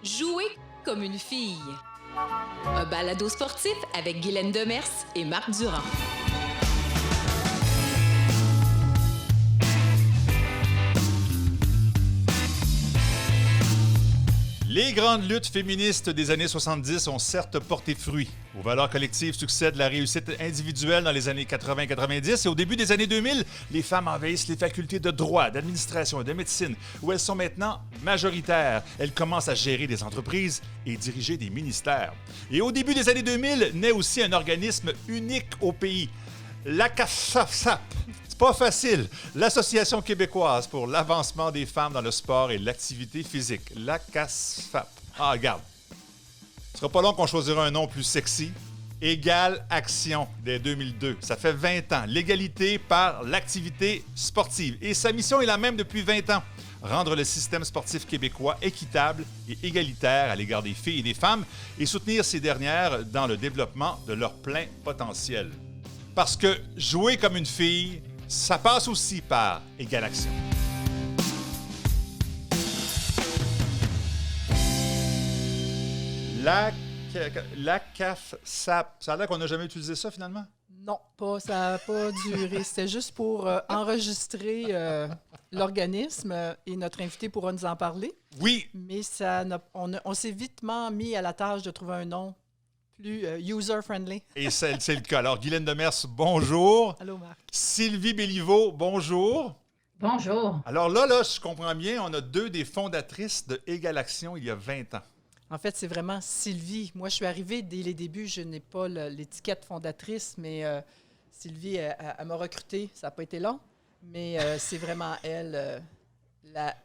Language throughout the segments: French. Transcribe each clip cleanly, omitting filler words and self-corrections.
Jouer comme une fille. Un balado sportif avec Guylaine Demers et Marc Durand. Les grandes luttes féministes des années 70 ont certes porté fruit. Aux valeurs collectives succède la réussite individuelle dans les années 80-90 et au début des années 2000, les femmes envahissent les facultés de droit, d'administration et de médecine où elles sont maintenant majoritaires. Elles commencent à gérer des entreprises et diriger des ministères. Et au début des années 2000, naît aussi un organisme unique au pays, l'ACAFSAP. C'est pas facile. L'Association québécoise pour l'avancement des femmes dans le sport et l'activité physique. L'ACASFAP. Ah, regarde. Ce sera pas long qu'on choisira un nom plus sexy. Égale Action dès 2002. Ça fait 20 ans. L'égalité par l'activité sportive. Et sa mission est la même depuis 20 ans. Rendre le système sportif québécois équitable et égalitaire à l'égard des filles et des femmes et soutenir ces dernières dans le développement de leur plein potentiel. Parce que jouer comme une fille, ça passe aussi par Égale Action. La CAF-SAP. Ça a l'air qu'on n'a jamais utilisé ça, finalement? Non, ça n'a pas duré. C'était juste pour enregistrer l'organisme et notre invité pourra nous en parler. Oui. Mais on s'est vitement mis à la tâche de trouver un nom plus user-friendly. Et c'est le cas. Alors, Guylaine Demers, bonjour. Allô, Marc. Sylvie Béliveau, bonjour. Bonjour. Alors là, je comprends bien, on a deux des fondatrices de Égale Action il y a 20 ans. En fait, c'est vraiment Sylvie. Moi, je suis arrivée dès les débuts. Je n'ai pas l'étiquette fondatrice, mais Sylvie, elle m'a recrutée. Ça n'a pas été long, mais c'est vraiment elle,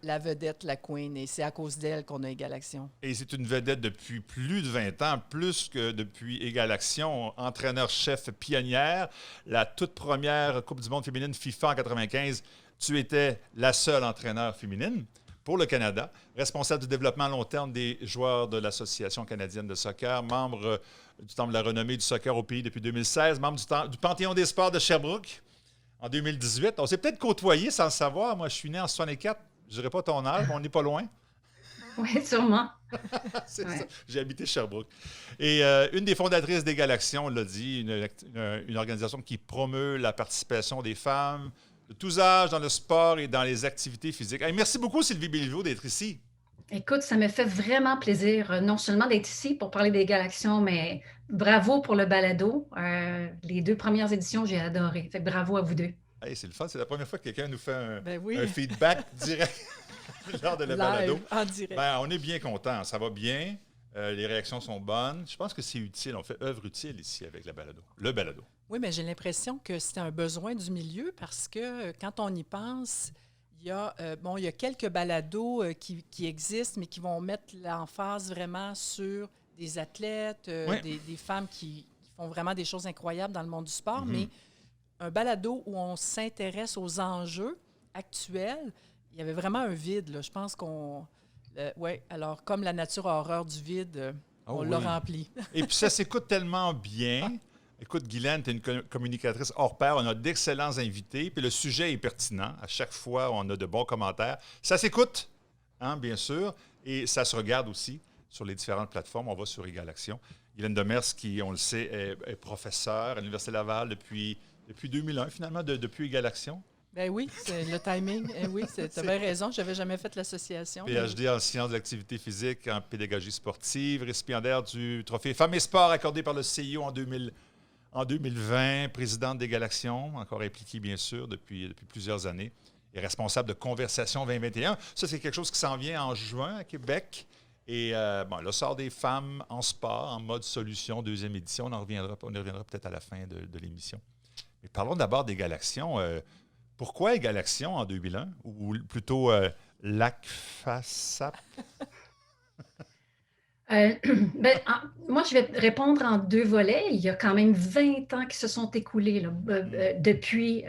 la vedette, la queen. Et c'est à cause d'elle qu'on a Égale Action. Et c'est une vedette depuis plus de 20 ans, plus que depuis Égale Action. Entraîneur-chef pionnière, la toute première Coupe du monde féminine FIFA en 1995. Tu étais la seule entraîneur féminine pour le Canada, responsable du développement à long terme des joueurs de l'Association canadienne de soccer, membre du Temple de la renommée du soccer au pays depuis 2016, membre du Panthéon des sports de Sherbrooke en 2018. On s'est peut-être côtoyés sans le savoir. Moi, je suis né en 64. Je ne dirais pas ton âge, mais on n'est pas loin. Oui, sûrement. C'est ça. J'ai habité Sherbrooke. Et une des fondatrices d'Égale Action, on l'a dit, une organisation qui promeut la participation des femmes de tous âges dans le sport et dans les activités physiques. Hey, merci beaucoup, Sylvie Béliveau, d'être ici. Écoute, ça me fait vraiment plaisir, non seulement d'être ici pour parler d'Égale Action, mais bravo pour le balado. Les 2 premières éditions, j'ai adoré. Fait que bravo à vous deux. Hey, c'est le fun. C'est la première fois que quelqu'un nous fait oui. un feedback direct lors de le balado. En direct. On est bien content. Ça va bien. Les réactions sont bonnes. Je pense que c'est utile. On fait œuvre utile ici avec le balado. Oui, mais j'ai l'impression que c'est un besoin du milieu parce que quand on y pense, il y a quelques balados qui existent, mais qui vont mettre l'emphase vraiment sur des athlètes, des femmes qui font vraiment des choses incroyables dans le monde du sport. Mm-hmm. Mais un balado où on s'intéresse aux enjeux actuels, il y avait vraiment un vide, là. Je pense alors comme la nature a horreur du vide, on l'a rempli. Et puis ça s'écoute tellement bien. Écoute, Guylaine, tu es une communicatrice hors pair. On a d'excellents invités. Puis le sujet est pertinent. À chaque fois, on a de bons commentaires. Ça s'écoute, bien sûr. Et ça se regarde aussi sur les différentes plateformes. On va sur Égale Action. Guylaine Demers, qui, on le sait, est professeure à l'Université Laval depuis 2001, finalement, depuis Égale Action. Ben oui, c'est le timing. Oui, tu avais raison. Je n'avais jamais fait l'association. PhD en sciences de l'activité physique, en pédagogie sportive, récipiendaire du trophée Femmes et Sport accordé par le CIO en 2020, présidente d'Égale Action, encore impliquée, bien sûr, depuis plusieurs années, et responsable de Conversation 2021. Ça, c'est quelque chose qui s'en vient en juin à Québec. Et le sort des femmes en sport, en mode solution, 2e édition. On y reviendra peut-être à la fin de l'émission. Mais parlons d'abord d'Égale Action. Pourquoi Égale Action en 2001? Ou plutôt l'ACFASAP? Moi, je vais répondre en 2 volets. Il y a quand même 20 ans qui se sont écoulés là, depuis,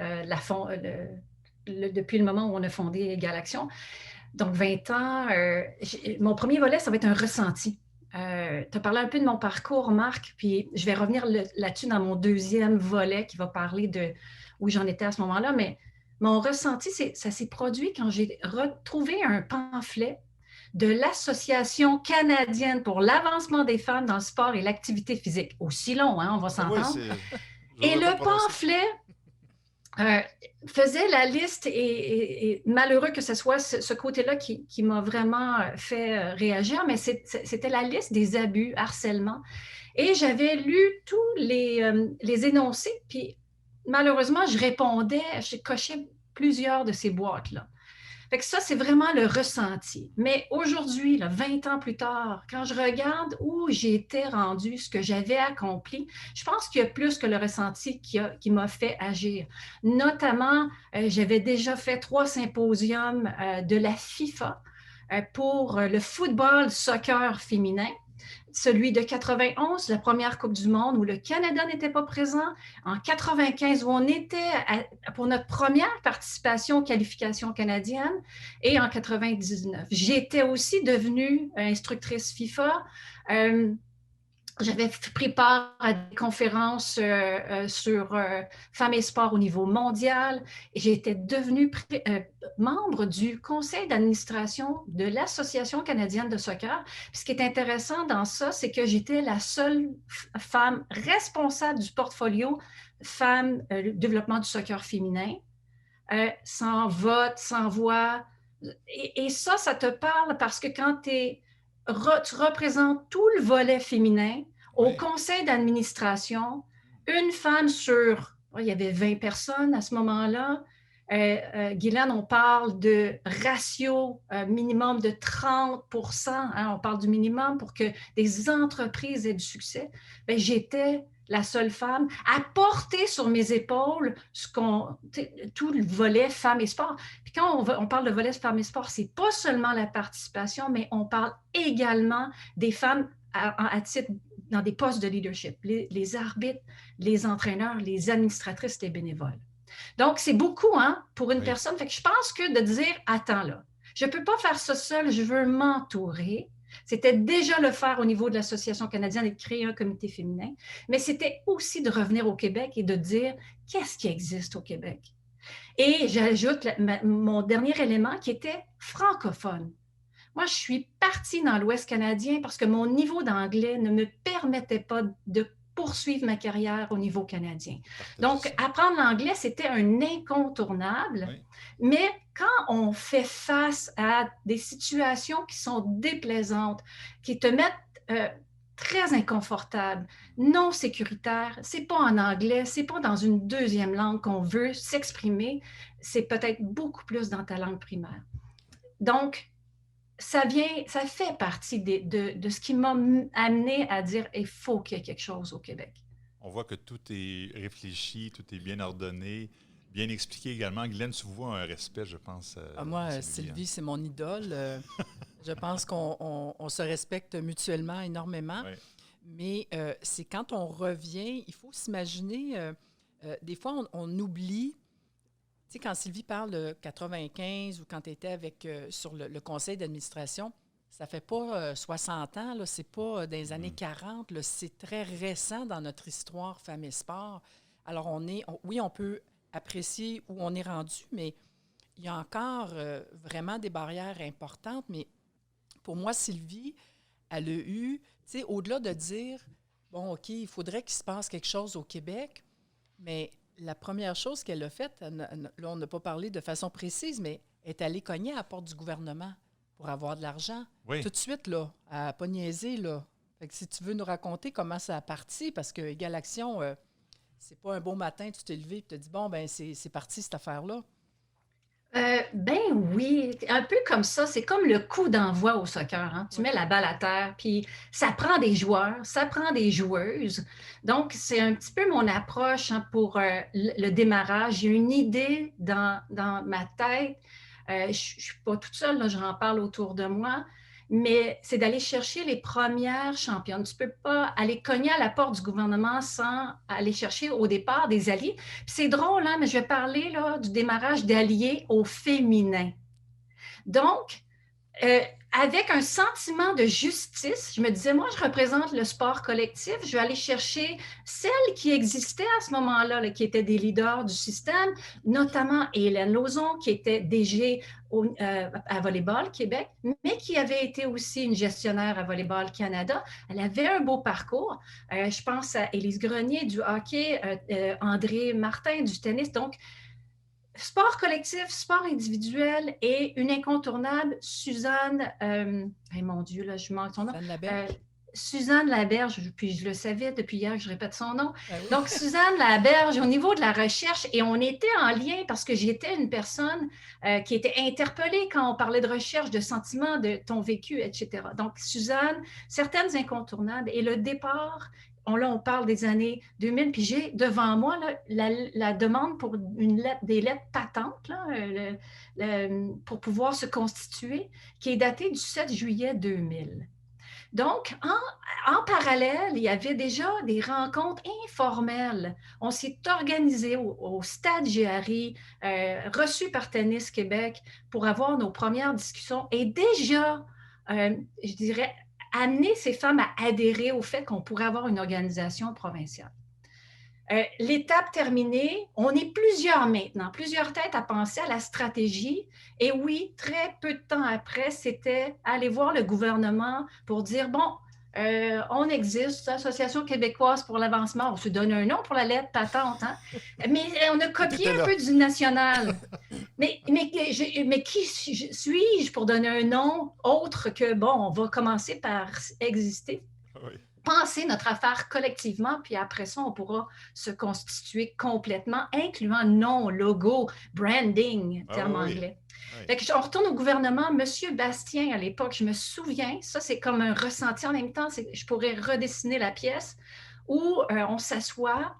depuis le moment où on a fondé Égale Action. Donc, 20 ans, mon premier volet, ça va être un ressenti. Tu as parlé un peu de mon parcours, Marc, puis je vais revenir là-dessus dans mon 2e volet qui va parler de où j'en étais à ce moment-là. Mais mon ressenti, ça s'est produit quand j'ai retrouvé un pamphlet de l'Association canadienne pour l'avancement des femmes dans le sport et l'activité physique. Aussi long, hein, on va Oui, s'entendre. je Et n'aurais pas le prononcé. pamphlet faisait la liste et malheureux que ce soit ce côté-là qui m'a vraiment fait réagir, mais c'était la liste des abus, harcèlement. Et j'avais lu tous les énoncés, puis malheureusement, je cochais plusieurs de ces boîtes-là. Fait que ça, c'est vraiment le ressenti. Mais aujourd'hui, là, 20 ans plus tard, quand je regarde où j'étais rendue, ce que j'avais accompli, je pense qu'il y a plus que le ressenti qui m'a fait agir. Notamment, j'avais déjà fait 3 symposiums de la FIFA pour le football soccer féminin. Celui de 91, la première Coupe du Monde, où le Canada n'était pas présent. En 95, où on était pour notre première participation aux qualifications canadiennes. Et en 99. J'étais aussi devenue instructrice FIFA. J'avais pris part à des conférences sur femmes et sport au niveau mondial. Et j'ai été devenue membre du conseil d'administration de l'Association canadienne de soccer. Puis ce qui est intéressant dans ça, c'est que j'étais la seule femme responsable du portfolio femmes développement du soccer féminin, sans vote, sans voix. Et ça te parle parce que quand tu représentes tout le volet féminin au conseil d'administration, une femme sur, il y avait 20 personnes à ce moment-là. Guylaine, on parle de ratio minimum de 30%, hein, on parle du minimum pour que des entreprises aient du succès. Bien, j'étais la seule femme à porter sur mes épaules tout le volet femmes et sport. Puis quand on parle de volet femmes et sport, c'est pas seulement la participation, mais on parle également des femmes à titre dans des postes de leadership, les arbitres, les entraîneurs, les administratrices, les bénévoles. Donc, c'est beaucoup hein, pour une personne. Fait que je pense que de dire, attends là, je ne peux pas faire ça seul, je veux m'entourer. C'était déjà le faire au niveau de l'Association canadienne et de créer un comité féminin, mais c'était aussi de revenir au Québec et de dire, qu'est-ce qui existe au Québec? Et j'ajoute mon dernier élément qui était francophone. Moi, je suis partie dans l'Ouest canadien parce que mon niveau d'anglais ne me permettait pas de poursuivre ma carrière au niveau canadien. Donc, apprendre l'anglais, c'était un incontournable. Mais quand on fait face à des situations qui sont déplaisantes, qui te mettent très inconfortable, non sécuritaire, c'est pas en anglais, c'est pas dans une deuxième langue qu'on veut s'exprimer, c'est peut-être beaucoup plus dans ta langue primaire. Donc, ça fait partie de ce qui m'a amené à dire il faut qu'il y ait quelque chose au Québec. On voit que tout est réfléchi, tout est bien ordonné, bien expliqué également. Guylaine, tu vois un respect, je pense. Moi, Sylvie, c'est mon idole. Je pense qu'on se respecte mutuellement énormément. Oui. Mais c'est quand on revient, il faut s'imaginer, des fois, on oublie. Tu sais, quand Sylvie parle de 95 ou quand tu étais sur le conseil d'administration, ça ne fait pas 60 ans, là, c'est pas dans les années 40, là, c'est très récent dans notre histoire femmes et sport. Alors, oui, on peut apprécier où on est rendu, mais il y a encore vraiment des barrières importantes. Mais pour moi, Sylvie, elle a eu, tu sais, au-delà de dire, bon, OK, il faudrait qu'il se passe quelque chose au Québec, mais la première chose qu'elle a faite, là, on n'a pas parlé de façon précise, mais elle est allée cogner à la porte du gouvernement pour avoir de l'argent. Oui. Tout de suite, là, elle n'a pas niaisé, là. Fait que si tu veux nous raconter comment ça a parti, parce que Égale Action, c'est pas un beau matin, tu t'es levé et tu te dis, bon, ben c'est parti cette affaire-là. Ben oui, un peu comme ça, c'est comme le coup d'envoi au soccer. Hein? Tu mets la balle à terre, puis ça prend des joueurs, ça prend des joueuses. Donc, c'est un petit peu mon approche hein, pour le démarrage. J'ai une idée dans ma tête. Je ne suis pas toute seule, là, j'en parle autour de moi, mais c'est d'aller chercher les premières championnes. Tu ne peux pas aller cogner à la porte du gouvernement sans aller chercher au départ des alliés. Puis c'est drôle, hein, mais je vais parler là, du démarrage d'alliés au féminin. Donc, euh, avec un sentiment de justice, je me disais, moi, je représente le sport collectif, je vais aller chercher celles qui existaient à ce moment-là, là, qui étaient des leaders du système, notamment Hélène Lauzon, qui était DG à Volleyball Québec, mais qui avait été aussi une gestionnaire à Volleyball Canada. Elle avait un beau parcours. Je pense à Élise Grenier du hockey, André Martin du tennis. Donc, sport collectif, sport individuel et une incontournable, Suzanne, mon Dieu, là, je manque son nom. Suzanne Laberge. Suzanne Laberge, puis je le savais depuis hier que je répète son nom. Ben oui. Donc, Suzanne Laberge, au niveau de la recherche, et on était en lien parce que j'étais une personne qui était interpellée quand on parlait de recherche, de sentiments, de ton vécu, etc. Donc, Suzanne, certaines incontournables. Et le départ, on parle des années 2000, puis j'ai devant moi là, la demande pour des lettres patentes là, pour pouvoir se constituer, qui est datée du 7 juillet 2000. Donc, en parallèle, il y avait déjà des rencontres informelles. On s'est organisé au Stade Géry, reçu par Tennis Québec, pour avoir nos premières discussions et déjà, je dirais, amener ces femmes à adhérer au fait qu'on pourrait avoir une organisation provinciale. L'étape terminée, on est plusieurs maintenant, plusieurs têtes à penser à la stratégie. Et oui, très peu de temps après, c'était aller voir le gouvernement pour dire, bon, on existe, Association québécoise pour l'avancement, on se donne un nom pour la lettre patente, hein? Mais on a copié un peu du national. Mais qui suis-je pour donner un nom autre que, bon, on va commencer par exister? Oui. Penser notre affaire collectivement, puis après ça, on pourra se constituer complètement, incluant nom, logo, branding, terme anglais. Oui. Fait que on retourne au gouvernement. Monsieur Bastien, à l'époque, je me souviens, ça c'est comme un ressenti en même temps, je pourrais redessiner la pièce, où on s'assoit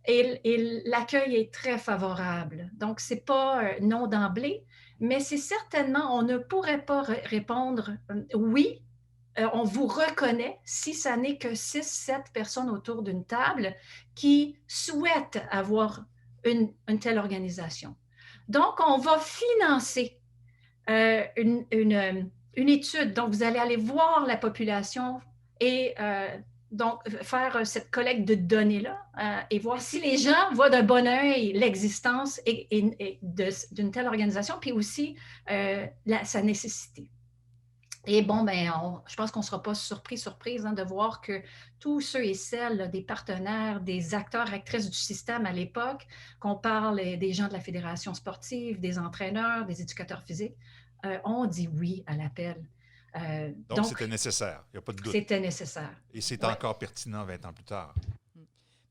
et l'accueil est très favorable. Donc, ce n'est pas non d'emblée, mais c'est certainement, on ne pourrait pas répondre oui, on vous reconnaît si ça n'est que 6-7 personnes autour d'une table qui souhaitent avoir une telle organisation. Donc, on va financer une étude. Donc, vous allez aller voir la population et donc faire cette collecte de données-là et voir si les gens voient d'un bon œil l'existence d'une telle organisation, puis aussi sa nécessité. Et bon, ben, je pense qu'on ne sera pas surprise hein, de voir que tous ceux et celles, là, des partenaires, des acteurs, actrices du système à l'époque, qu'on parle des gens de la fédération sportive, des entraîneurs, des éducateurs physiques, ont dit oui à l'appel. Donc, c'était nécessaire, il n'y a pas de doute. C'était nécessaire. Et c'est encore pertinent 20 ans plus tard.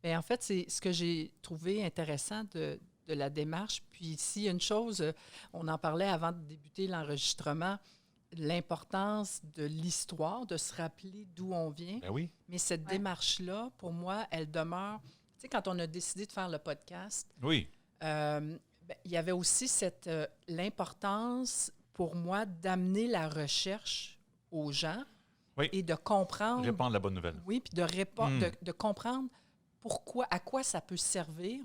Bien, en fait, c'est ce que j'ai trouvé intéressant de la démarche. Puis ici, une chose, on en parlait avant de débuter l'enregistrement, l'importance de l'histoire, de se rappeler d'où on vient. Ben oui. Mais cette démarche-là, pour moi, elle demeure... Tu sais, quand on a décidé de faire le podcast, oui. Il y avait aussi l'importance, pour moi, d'amener la recherche aux gens et de comprendre... Répandre la bonne nouvelle. Oui, puis de comprendre pourquoi, à quoi ça peut servir.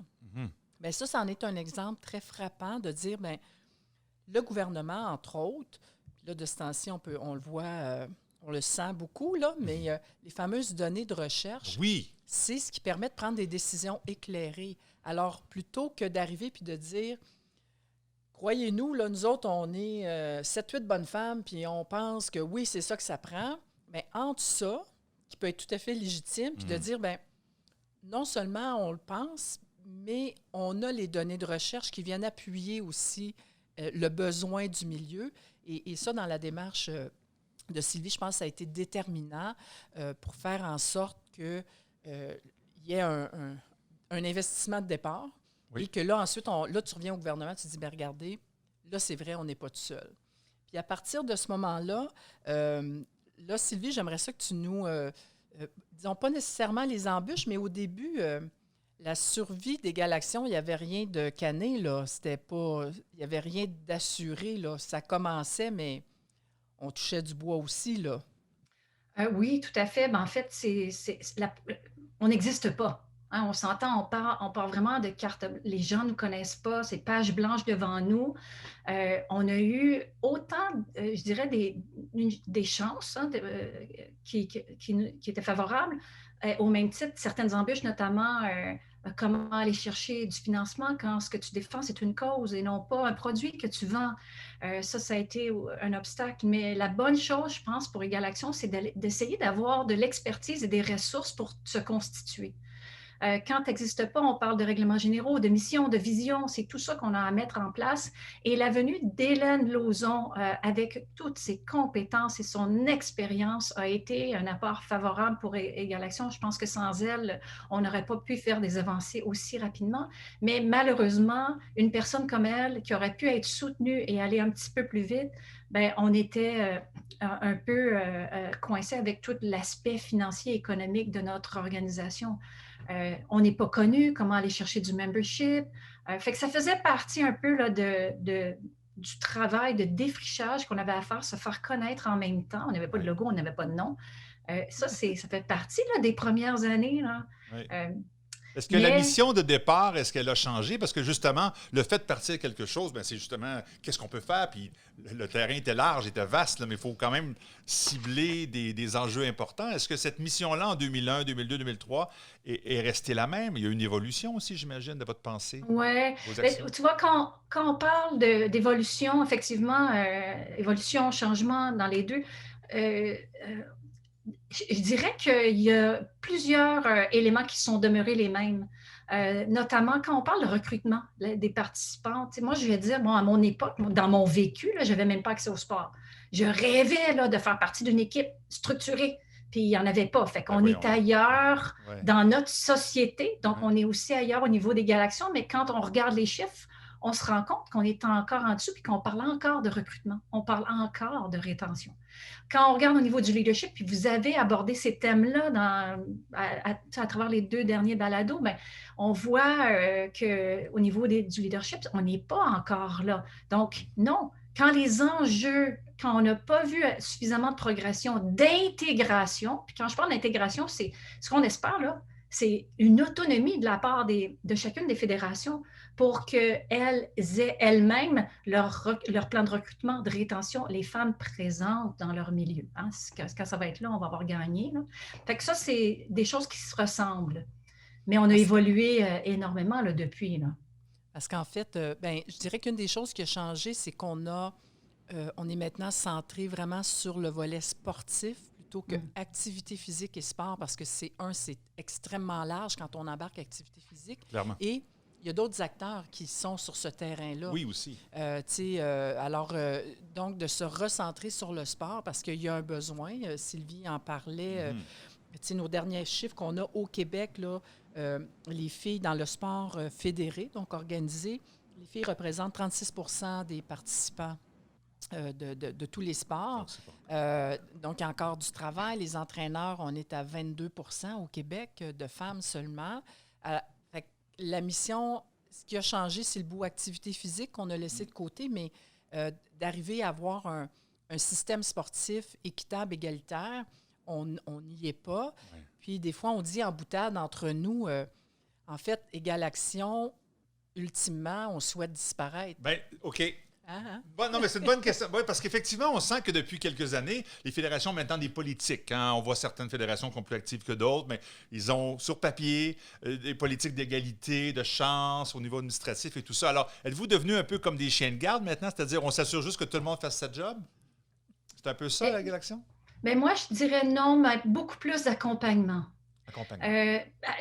Bien, ça en est un exemple très frappant de dire, bien, le gouvernement, entre autres, là, de ce temps-ci, on le voit, on le sent beaucoup, là, mais les fameuses données de recherche, c'est ce qui permet de prendre des décisions éclairées. Alors, plutôt que d'arriver puis de dire, croyez-nous, là, nous autres, on est 7-8 bonnes femmes, puis on pense que oui, c'est ça que ça prend, mais entre ça, qui peut être tout à fait légitime, puis de dire, bien, non seulement on le pense, mais on a les données de recherche qui viennent appuyer aussi le besoin du milieu. Et ça, dans la démarche de Sylvie, je pense que ça a été déterminant pour faire en sorte qu'il y ait un investissement de départ et que là, ensuite, là, tu reviens au gouvernement, tu te dis, bien, regardez, là, c'est vrai, on n'est pas tout seul. Puis à partir de ce moment-là, là, Sylvie, j'aimerais ça que tu nous... disons pas nécessairement les embûches, mais au début... la survie des Galaxions, il n'y avait rien de cané, là. C'était pas... Il n'y avait rien d'assuré, là. Ça commençait, mais on touchait du bois aussi, là. Oui, tout à fait. Ben, en fait, on n'existe pas. Hein, on s'entend, on part vraiment de cartes. Les gens ne nous connaissent pas, c'est page blanche devant nous. On a eu autant, je dirais, des chances qui étaient favorables. Au même titre, certaines embûches, notamment comment aller chercher du financement quand ce que tu défends, c'est une cause et non pas un produit que tu vends. Ça a été un obstacle. Mais la bonne chose, je pense, pour Égal Action, c'est d'essayer d'avoir de l'expertise et des ressources pour se constituer. Quand n'existe pas, on parle de règlements généraux, de mission, de vision. C'est tout ça qu'on a à mettre en place. Et la venue d'Hélène Lauzon, avec toutes ses compétences et son expérience, a été un apport favorable pour Égal Action. Je pense que sans elle, on n'aurait pas pu faire des avancées aussi rapidement. Mais malheureusement, une personne comme elle, qui aurait pu être soutenue et aller un petit peu plus vite, bien, on était un peu coincé avec tout l'aspect financier et économique de notre organisation. On n'est pas connu, comment aller chercher du membership. Fait que ça faisait partie un peu là, du travail de défrichage qu'on avait à faire, se faire connaître en même temps. On n'avait pas de logo, on n'avait pas de nom. Ça fait partie là, des premières années. Là. Oui. Est-ce que la mission de départ, est-ce qu'elle a changé? Parce que justement, le fait de partir quelque chose, c'est justement qu'est-ce qu'on peut faire. Puis le terrain était large, était vaste, là, mais il faut quand même cibler des enjeux importants. Est-ce que cette mission-là, en 2001, 2002, 2003, est restée la même? Il y a eu une évolution aussi, j'imagine, de votre pensée. Oui. Tu vois, quand on parle d'évolution, effectivement, évolution, changement dans les deux, je dirais qu'il y a plusieurs éléments qui sont demeurés les mêmes, notamment quand on parle de recrutement des participants. Moi, je vais dire, à mon époque, dans mon vécu, je n'avais même pas accès au sport. Je rêvais là, de faire partie d'une équipe structurée, puis il n'y en avait pas. Fait qu'on est ailleurs dans notre société, donc on est aussi ailleurs au niveau d'Égal Action, mais quand on regarde les chiffres, on se rend compte qu'on est encore en dessous puis qu'on parle encore de recrutement, on parle encore de rétention. Quand on regarde au niveau du leadership, puis vous avez abordé ces thèmes-là à travers les 2 derniers balados, bien, on voit qu'au niveau du leadership, on n'est pas encore là. Donc, non, quand les enjeux, quand on n'a pas vu suffisamment de progression, d'intégration, puis quand je parle d'intégration, c'est ce qu'on espère, là, c'est une autonomie de la part de chacune des fédérations pour qu'elles aient elles-mêmes leur plan de recrutement, de rétention, les femmes présentes dans leur milieu. Hein? Quand ça va être là, on va avoir gagné. Là. Fait que ça, c'est des choses qui se ressemblent. Mais on a évolué énormément là, depuis. Là. Parce qu'en fait, je dirais qu'une des choses qui a changé, c'est qu'on est maintenant centré vraiment sur le volet sportif plutôt que activité physique et sport, parce que c'est extrêmement large quand on embarque activité physique. Clairement. Et il y a d'autres acteurs qui sont sur ce terrain-là. Oui, aussi. Donc, de se recentrer sur le sport, parce qu'il y a un besoin. Sylvie en parlait. Nos derniers chiffres qu'on a au Québec, là, les filles dans le sport fédéré, donc organisé, les filles représentent 36 % des participants de tous les sports. Donc, il y a encore du travail. Les entraîneurs, on est à 22 % au Québec, de femmes seulement. La mission, ce qui a changé, c'est le bout activité physique qu'on a laissé de côté, mais d'arriver à avoir un système sportif équitable, égalitaire, on n'y est pas. Ouais. Puis des fois, on dit en boutade entre nous, en fait, Égal Action, ultimement, on souhaite disparaître. Bien, OK. Bon, non, mais c'est une bonne question. Oui, parce qu'effectivement, on sent que depuis quelques années, les fédérations ont maintenant des politiques. Hein? On voit certaines fédérations qui sont plus actives que d'autres, mais ils ont sur papier des politiques d'égalité, de chance au niveau administratif et tout ça. Alors, êtes-vous devenu un peu comme des chiens de garde maintenant? C'est-à-dire, on s'assure juste que tout le monde fasse sa job? C'est un peu ça, la Égal Action? Bien, moi, je dirais non, mais beaucoup plus d'accompagnement.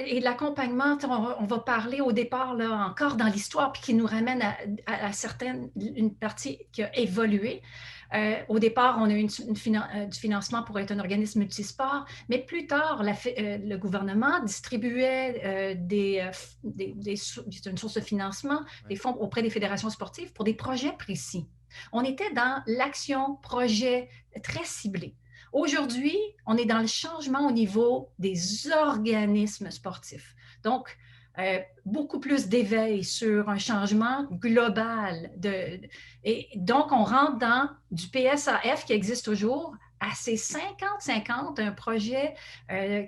Et l'accompagnement, on va parler au départ là, encore dans l'histoire, puis qui nous ramène à une partie qui a évolué. Au départ, on a eu du financement pour être un organisme multisport, mais plus tard, le gouvernement distribuait une source de financement, des fonds auprès des fédérations sportives pour des projets précis. On était dans l'action projet très ciblée. Aujourd'hui, on est dans le changement au niveau des organismes sportifs. Donc, beaucoup plus d'éveil sur un changement global. Et donc, on rentre dans du PSAF qui existe toujours, à ces 50-50, un projet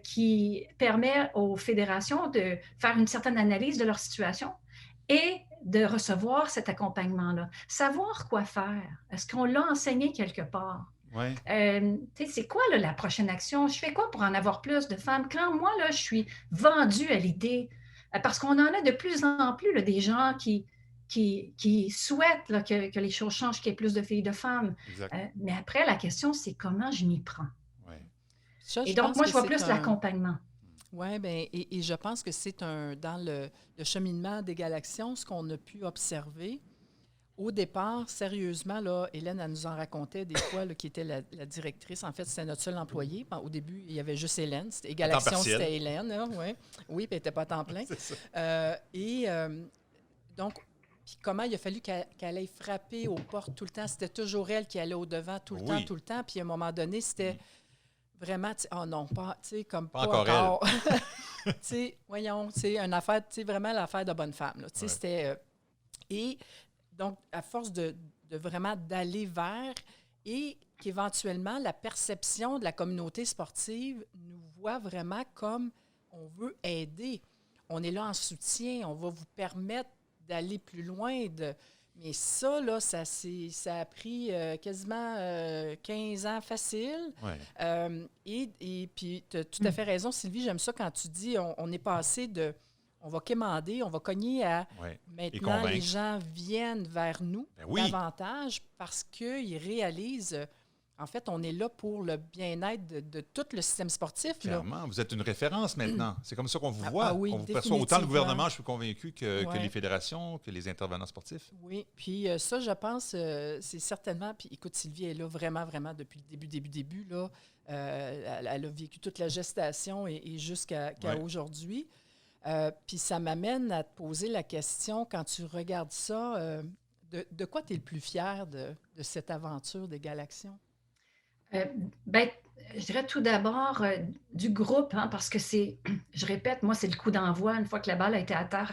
qui permet aux fédérations de faire une certaine analyse de leur situation et de recevoir cet accompagnement-là. Savoir quoi faire. Est-ce qu'on l'a enseigné quelque part? Ouais. C'est quoi là, la prochaine action? Je fais quoi pour en avoir plus de femmes? Quand moi, là, je suis vendue à l'idée, parce qu'on en a de plus en plus là, des gens qui souhaitent là, que les choses changent, qu'il y ait plus de filles, de femmes. Exact. Mais après, la question, c'est comment je m'y prends. Ouais. Ça, Et je donc, pense moi, que je vois c'est plus l'accompagnement. Oui, bien, et je pense que c'est dans le cheminement des Galaxions, ce qu'on a pu observer. Au départ, sérieusement, là, Hélène, elle nous en racontait des fois, là, qui était la directrice. En fait, c'était notre seule employée. Au début, il y avait juste Hélène. C'était Galaxion, c'était Hélène. Là, ouais. Oui, puis elle n'était pas à temps plein. C'est ça. Donc, puis comment il a fallu qu'elle aille frapper aux portes tout le temps. C'était toujours elle qui allait au-devant tout le temps, tout le temps. Puis à un moment donné, c'était vraiment, oh non, pas, tu sais, comme pas encore. Tu sais, voyons, tu sais, une affaire, tu sais, vraiment l'affaire de bonne femme. Tu sais, c'était... et donc, à force de vraiment d'aller vers et qu'éventuellement, la perception de la communauté sportive nous voit vraiment comme on veut aider. On est là en soutien, on va vous permettre d'aller plus loin. Mais ça, là, ça a pris quasiment 15 ans facile. Ouais. Et puis, tu as tout à fait raison, Sylvie. J'aime ça quand tu dis on est passé de... On va quémander, on va cogner à... Maintenant, les gens viennent vers nous davantage parce qu'ils réalisent... En fait, on est là pour le bien-être de tout le système sportif. Clairement, là. vous êtes une référence maintenant. C'est comme ça qu'on vous voit. Oui, on vous perçoit autant le gouvernement, je suis convaincu, que les fédérations, que les intervenants sportifs. Oui, puis ça, je pense, c'est certainement... Puis écoute, Sylvie est là vraiment, vraiment depuis le début. Là, elle a vécu toute la gestation et jusqu'à aujourd'hui. Puis ça m'amène à te poser la question, quand tu regardes ça, de quoi tu es le plus fier de cette aventure des Galaxions? Je dirais tout d'abord du groupe, parce que je répète, moi, c'est le coup d'envoi. Une fois que la balle a été à terre,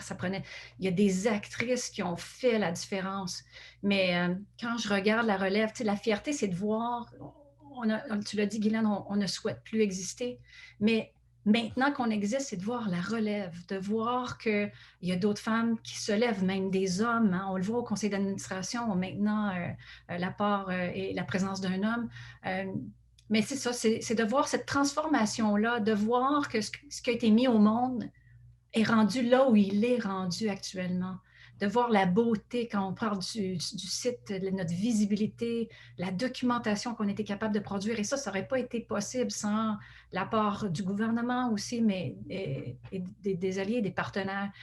il y a des actrices qui ont fait la différence. Mais quand je regarde la relève, la fierté, c'est de voir, tu l'as dit, Guylaine, on ne souhaite plus exister, mais maintenant qu'on existe, c'est de voir la relève, de voir qu'il y a d'autres femmes qui se lèvent, même des hommes. On le voit au conseil d'administration, maintenant, l'apport et la présence d'un homme. Mais c'est ça, c'est de voir cette transformation-là, de voir que ce qui a été mis au monde est rendu là où il est rendu actuellement. De voir la beauté quand on parle du site, notre visibilité, la documentation qu'on était capable de produire. Et ça n'aurait pas été possible sans l'apport du gouvernement aussi, mais et des alliés, des partenaires.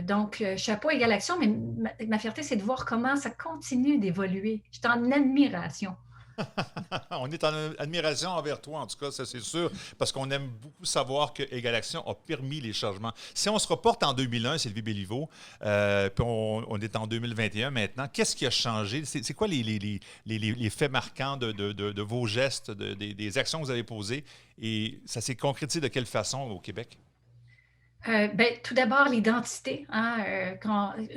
Donc, chapeau et Galaxion, mais ma fierté, c'est de voir comment ça continue d'évoluer. Je suis en admiration. On est en admiration envers toi, en tout cas, ça c'est sûr, parce qu'on aime beaucoup savoir que Égalaction a permis les changements. Si on se reporte en 2001, Sylvie Béliveau, puis on est en 2021 maintenant, qu'est-ce qui a changé? C'est quoi les faits marquants de vos gestes, des actions que vous avez posées, et ça s'est concrétisé de quelle façon au Québec? Tout d'abord, l'identité.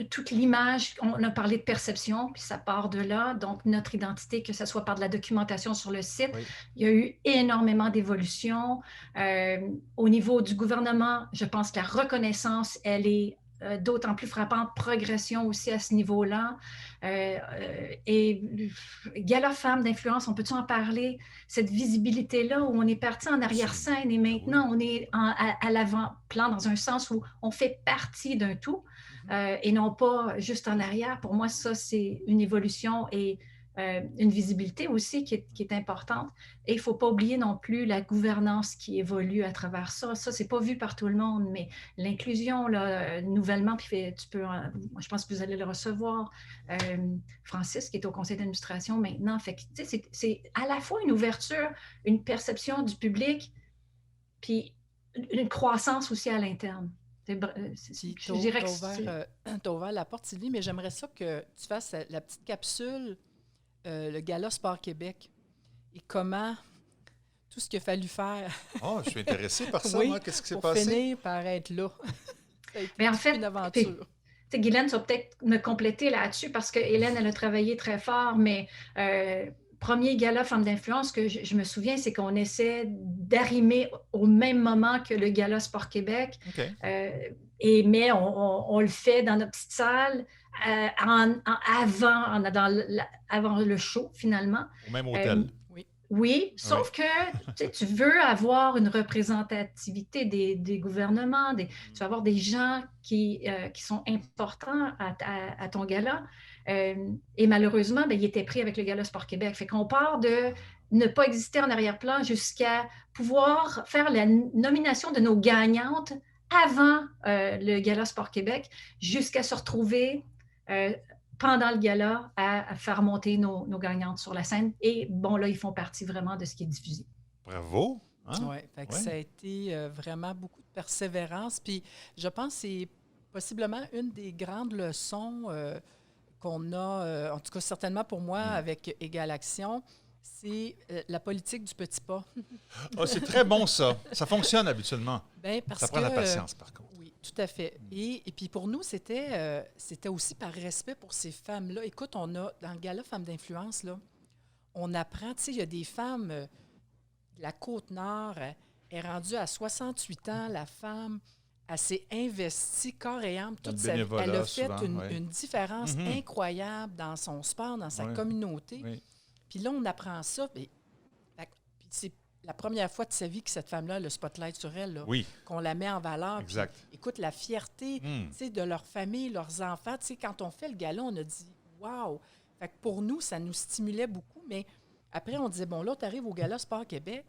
Toute l'image, on a parlé de perception, puis ça part de là. Donc, notre identité, que ce soit par de la documentation sur le site, il y a eu énormément d'évolutions. Au niveau du gouvernement, je pense que la reconnaissance, elle est d'autant plus frappante, progression aussi à ce niveau-là. Et Gala Femmes d'influence, on peut-tu en parler? Cette visibilité-là où on est parti en arrière-scène et maintenant on est à l'avant-plan dans un sens où on fait partie d'un tout et non pas juste en arrière. Pour moi, ça, c'est une évolution et une visibilité aussi qui est importante. Et il ne faut pas oublier non plus la gouvernance qui évolue à travers ça. Ça, ce n'est pas vu par tout le monde, mais l'inclusion, là, nouvellement, puis je pense que vous allez le recevoir, Francis, qui est au conseil d'administration maintenant. Fait que, c'est à la fois une ouverture, une perception du public, puis une croissance aussi à l'interne. Je dirais que tu as ouvert la porte, Sylvie, mais j'aimerais ça que tu fasses la petite capsule le Gala Sport Québec et comment tout ce qu'il a fallu faire. Oh, je suis intéressé par ça, moi. Qu'est-ce qui s'est passé? Pour finir par être là. Ça a été mais en fait, une aventure. Guylaine, tu vas peut-être me compléter là-dessus parce que Hélène, elle a travaillé très fort, mais premier gala Femmes d'influence que je me souviens, c'est qu'on essaie d'arrimer au même moment que le Gala Sport Québec. Okay. Mais on le fait dans notre petite salle avant le show, finalement. Au même hôtel. Oui, Oui. sauf que tu veux avoir une représentativité des gouvernements, tu vas avoir des gens qui sont importants à ton gala. Et malheureusement, ben, il était pris avec le Gala Sport Québec. Fait qu'on part de ne pas exister en arrière-plan jusqu'à pouvoir faire la nomination de nos gagnantes avant le Gala Sport Québec, jusqu'à se retrouver pendant le gala à faire monter nos gagnantes sur la scène. Et bon, là, ils font partie vraiment de ce qui est diffusé. Bravo! Hein? Oui, fait que Ouais. ça a été vraiment beaucoup de persévérance. Puis je pense que c'est possiblement une des grandes leçons qu'on a, en tout cas certainement pour moi, avec Égal Action, c'est la politique du petit pas. Ah, c'est très bon, ça. Ça fonctionne habituellement. Ben, parce Ça prend que, la patience, par contre. oui, tout à fait. Et puis pour nous, c'était aussi par respect pour ces femmes-là. Écoute, on a, dans le gala Femmes d'influence, là, on apprend, tu sais, il y a des femmes, la Côte-Nord est rendue à 68 ans, la femme, elle s'est investie corps et âme Dans le toute sa vie. Elle bénévolat, a fait souvent, ouais. une différence Mhm. incroyable dans son sport, dans sa Ouais. communauté. Oui. Puis là, on apprend ça. Puis c'est la première fois de sa vie que cette femme-là a le spotlight sur elle, là, Oui, qu'on la met en valeur. exact. Puis, écoute, la fierté Mm. tu sais, de leur famille, leurs enfants. Tu sais, quand on fait le gala, on a dit « wow ». Fait que pour nous, ça nous stimulait beaucoup. Mais après, on disait « bon, là, tu arrives au gala Sport Québec,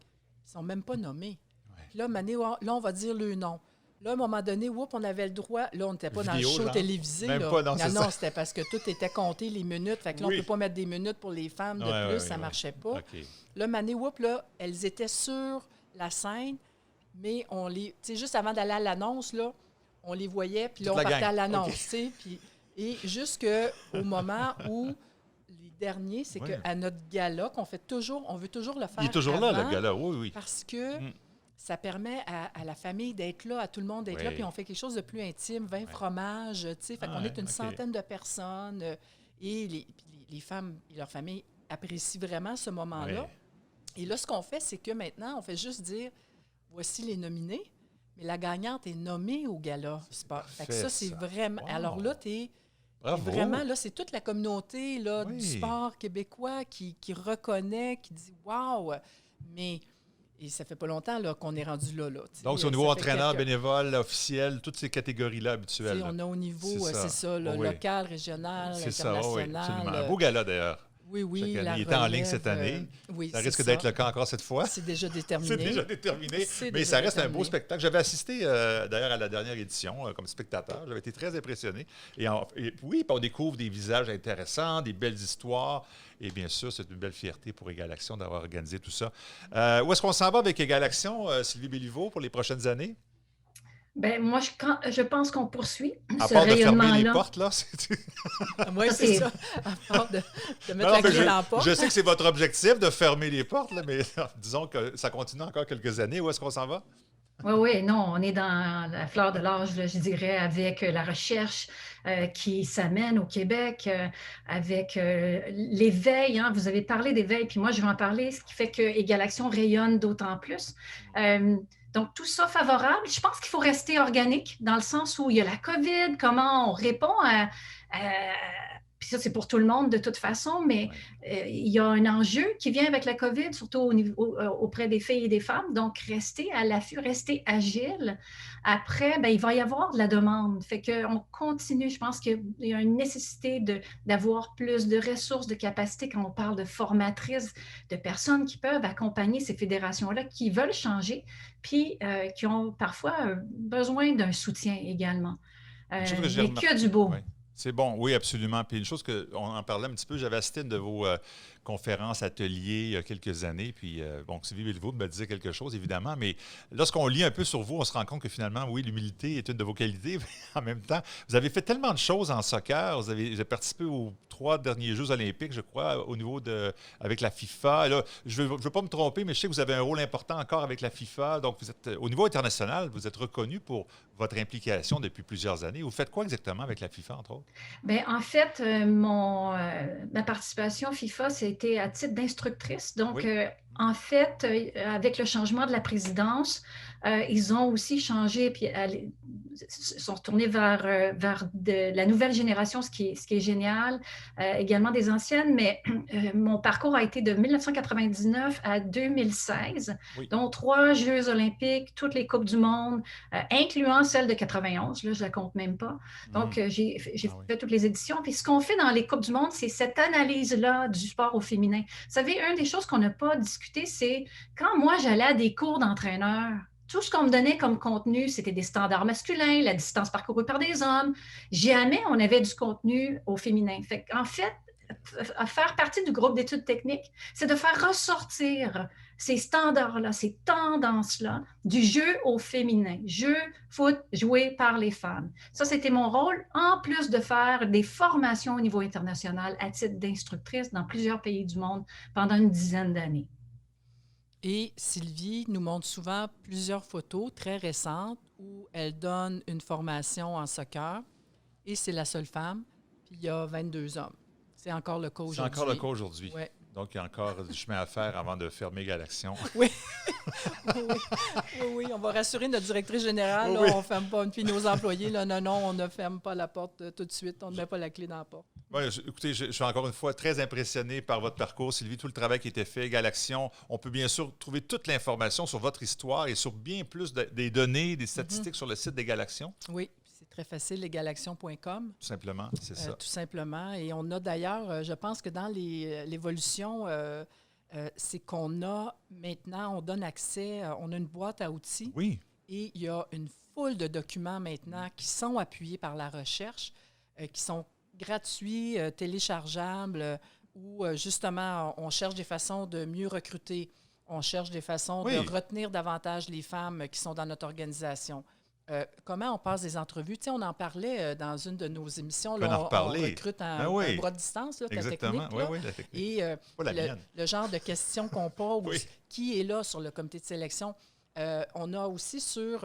ils sont même pas nommés. Ouais. Puis là, là, on va dire le nom. Là, à un moment donné, on avait le droit. Là, on n'était pas dans le Vidéo, show genre? télévisé. Même là. pas, non, c'est ça. c'était parce que tout était compté, les minutes. Fait que là, Oui. on ne peut pas mettre des minutes pour les femmes de Ouais, plus, ouais, ça ne ouais. marchait pas. OK. Là, Mané, là, elles étaient sur la scène, mais on les... Tu sais, juste avant d'aller à l'annonce, là, on les voyait, puis là, Toute on la partait gang. à l'annonce, OK. tu sais. Et jusqu'au moment où les derniers, c'est Ouais. qu'à notre gala, on veut toujours le faire Il est toujours là, avant, le gars-là. Oui, oui. parce que Mm. ça permet à la famille d'être là, à tout le monde d'être là, Oui. puis on fait quelque chose de plus intime, 20 fromages, tu sais. Fait qu'on est une OK. centaine de personnes, et les femmes et leurs familles apprécient vraiment ce moment-là. Ouais. Et là, ce qu'on fait, c'est que maintenant, on fait juste dire voici les nominés, mais la gagnante est nommée au gala sport. Fait que ça, parfait, c'est ça. vraiment. Wow. Alors là, t'es Bravo. vraiment, là, c'est toute la communauté là, Oui. du sport québécois qui reconnaît, qui dit waouh! Mais et ça fait pas longtemps là, qu'on est rendu là. Tu sais. Donc, c'est au niveau Ça fait entraîneur, quelques- bénévole, officiel, toutes ces catégories-là tu sais, habituelles. on a au niveau, C'est ça. c'est ça, là, Oui. local, régional, C'est ça, oui, international. absolument. Un beau gala, d'ailleurs. Oui, oui, Chaque année. la Il est en ligne relève, cette année. oui, Ça c'est risque d'être le cas encore cette fois. C'est déjà déterminé. C'est déjà déterminé. C'est Mais déjà ça reste un déterminé. beau spectacle. J'avais assisté d'ailleurs à la dernière édition comme spectateur. J'avais été très impressionné. Et oui, puis on découvre des visages intéressants, des belles histoires. Et bien sûr, c'est une belle fierté pour Égal Action d'avoir organisé tout ça. Où est-ce qu'on s'en va avec Égal Action, Sylvie Béliveau, pour les prochaines années? Ben, moi, je pense qu'on poursuit À ce part de fermer les rayonnement-là. portes, là. Oui, Ça, c'est c'est- ça. À part de mettre Non, la mais clé dans la porte. je sais que c'est votre objectif de fermer les portes, là, mais disons que ça continue encore quelques années. Où est-ce qu'on s'en va? Oui, oui, non, on est dans la fleur de l'âge, là, je dirais, avec la recherche qui s'amène au Québec, avec l'éveil. Hein, vous avez parlé d'éveil, puis moi, je vais en parler, ce qui fait que Égal Action rayonne d'autant plus. Donc, tout ça favorable. Je pense qu'il faut rester organique dans le sens où il y a la COVID, comment on répond puis ça, c'est pour tout le monde de toute façon, mais il y a un enjeu qui vient avec la COVID, surtout auprès des filles et des femmes. Donc, rester à l'affût, rester agile. Après, ben, il va y avoir de la demande. Fait qu'on continue. Je pense qu'il y a une nécessité d'avoir plus de ressources, de capacités quand on parle de formatrices, de personnes qui peuvent accompagner ces fédérations-là, qui veulent changer, puis qui ont parfois besoin d'un soutien également. Une chose que j'ai Mais remarqué- que du beau. Oui. C'est bon, oui, absolument. Puis une chose qu'on en parlait un petit peu, j'avais assisté à une de vos conférences, ateliers il y a quelques années. Puis, bon, Sylvie Béliveau me disait quelque chose, évidemment. Mais lorsqu'on lit un peu sur vous, on se rend compte que finalement, oui, l'humilité est une de vos qualités. Mais en même temps, vous avez fait tellement de choses en soccer. Vous avez participé aux 3 derniers Jeux olympiques, je crois, au niveau avec la FIFA. Et là, je ne veux pas me tromper, mais je sais que vous avez un rôle important encore avec la FIFA. Donc, vous êtes, au niveau international, vous êtes reconnu pour votre implication depuis plusieurs années. Vous faites quoi exactement avec la FIFA, entre autres? Bien, en fait, ma participation FIFA, c'est été à titre d'instructrice. Donc, Oui. en fait, avec le changement de la présidence, ils ont aussi changé, puis sont retournés vers la nouvelle génération, ce qui est génial, également des anciennes, mais mon parcours a été de 1999 à 2016, Oui. dont 3 Jeux olympiques, toutes les Coupes du monde, incluant celle de 91, là, je ne la compte même pas. Donc, j'ai fait toutes les éditions. Puis ce qu'on fait dans les Coupes du monde, c'est cette analyse-là du sport au féminin. Vous savez, une des choses qu'on n'a pas discuté, c'est quand moi, j'allais à des cours d'entraîneur, tout ce qu'on me donnait comme contenu, c'était des standards masculins, la distance parcourue par des hommes. Jamais on avait du contenu au féminin. Fait qu'en fait, à faire partie du groupe d'études techniques, c'est de faire ressortir ces standards-là, ces tendances-là du jeu au féminin. Jeu, foot, joué par les femmes. Ça, c'était mon rôle, en plus de faire des formations au niveau international à titre d'instructrice dans plusieurs pays du monde pendant une dizaine d'années. Et Sylvie nous montre souvent plusieurs photos très récentes où elle donne une formation en soccer et c'est la seule femme, puis il y a 22 hommes. C'est encore le cas aujourd'hui. C'est encore le cas aujourd'hui. Ouais. Donc, il y a encore du chemin à faire avant de fermer Galaxion. Oui. oui, on va rassurer notre directrice générale. Là, Oui. on ne ferme pas. Puis nos employés, là, non, on ne ferme pas la porte tout de suite. On ne met pas la clé dans la porte. Ouais, écoutez, je suis encore une fois très impressionné par votre parcours, Sylvie, tout le travail qui a été fait, Galaxion. On peut bien sûr trouver toute l'information sur votre histoire et sur bien plus des données, des statistiques sur le site des Galaxions. Oui, c'est très facile, lesgalaxions.com. Tout simplement, c'est ça. Tout simplement. Et on a d'ailleurs, je pense que dans l'évolution, c'est qu'on a maintenant, on donne accès, on a une boîte à outils. Oui. Et il y a une foule de documents maintenant qui sont appuyés par la recherche, qui sont gratuits, téléchargeables, où justement, on cherche des façons de mieux recruter, on cherche des façons de retenir davantage les femmes qui sont dans notre organisation. Comment on passe des entrevues? Tu sais, on en parlait dans une de nos émissions. Là, on recrute un bras de distance, là, ta technique. Là. Oui, la technique. Et pas la mienne. Le genre de questions qu'on pose, qui est là sur le comité de sélection. On a aussi sur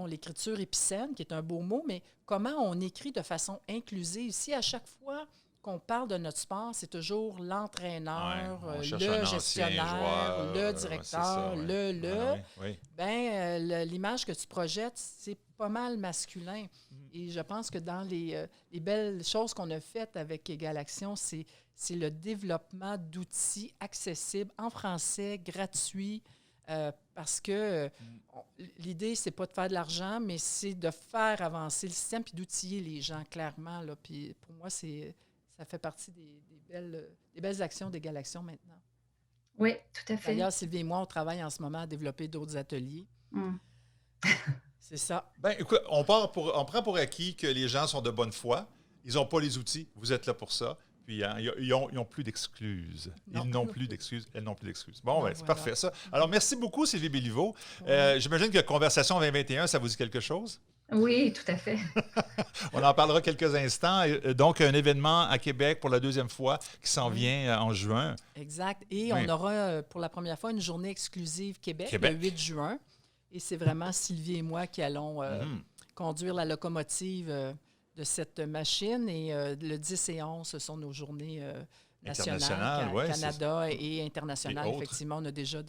l'écriture épicène, qui est un beau mot, mais comment on écrit de façon inclusive. Ici, à chaque fois qu'on parle de notre sport, c'est toujours l'entraîneur, le gestionnaire, le directeur, l'image que tu projettes, c'est pas mal masculin. Et je pense que dans les belles choses qu'on a faites avec Galaxion, c'est le développement d'outils accessibles en français, gratuits, parce que l'idée, c'est pas de faire de l'argent, mais c'est de faire avancer le système puis d'outiller les gens clairement. Là. Puis pour moi, ça fait partie des belles actions des Galaxions maintenant. Oui, tout à fait. D'ailleurs, Sylvie et moi, on travaille en ce moment à développer d'autres ateliers. C'est ça. Bien, écoute, on prend pour acquis que les gens sont de bonne foi. Ils n'ont pas les outils. Vous êtes là pour ça. Puis, ils n'ont plus d'excuses. Ils n'ont plus d'excuses. Elles n'ont plus d'excuses. Bon, c'est parfait, ça. Alors, merci beaucoup, Sylvie Béliveau. J'imagine que Conversation 2021, ça vous dit quelque chose? Oui, tout à fait. On en parlera quelques instants. Donc, un événement à Québec pour la deuxième fois qui s'en vient en juin. Exact. Et on aura pour la première fois une journée exclusive Québec. Le 8 juin. Et c'est vraiment Sylvie et moi qui allons conduire la locomotive de cette machine. Et le 10 et 11, ce sont nos journées nationales, Canada et internationales. Effectivement, on a déjà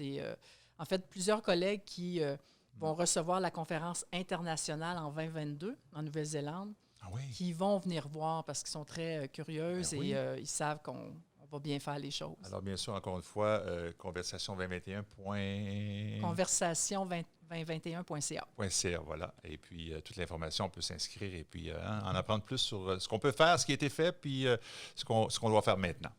plusieurs collègues qui vont recevoir la conférence internationale en 2022 en Nouvelle-Zélande, qui vont venir voir parce qu'ils sont très curieuses et ils savent qu'on va bien faire les choses. Alors, bien sûr, encore une fois, Conversation 2021. Conversation 2021.ca. Voilà. Et puis, toute l'information, on peut s'inscrire et puis en apprendre plus sur ce qu'on peut faire, ce qui a été fait, puis ce qu'on doit faire maintenant.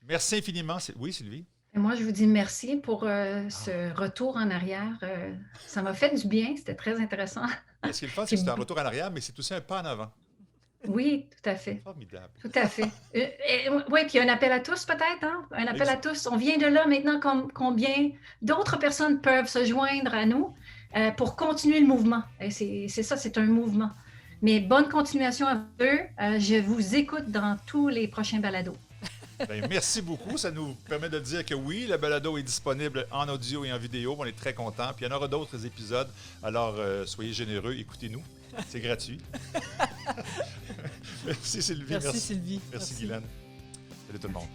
Merci infiniment. Oui, Sylvie? Moi, je vous dis merci pour ce retour en arrière. Ça m'a fait du bien. C'était très intéressant. Ce qui est le fun, c'est que c'est un retour en arrière, mais c'est aussi un pas en avant. Oui, tout à fait. Formidable. Tout à fait. Oui, puis un appel à tous peut-être, hein? Un appel à tous. On vient de là maintenant, combien d'autres personnes peuvent se joindre à nous pour continuer le mouvement. Et c'est ça, c'est un mouvement. Mais bonne continuation à eux. Je vous écoute dans tous les prochains balados. Bien, merci beaucoup. Ça nous permet de dire que oui, le balado est disponible en audio et en vidéo. On est très contents. Puis il y en aura d'autres épisodes. Alors, soyez généreux, écoutez-nous. C'est gratuit. Merci Sylvie. Merci Sylvie. Merci Guylaine. Salut tout le monde.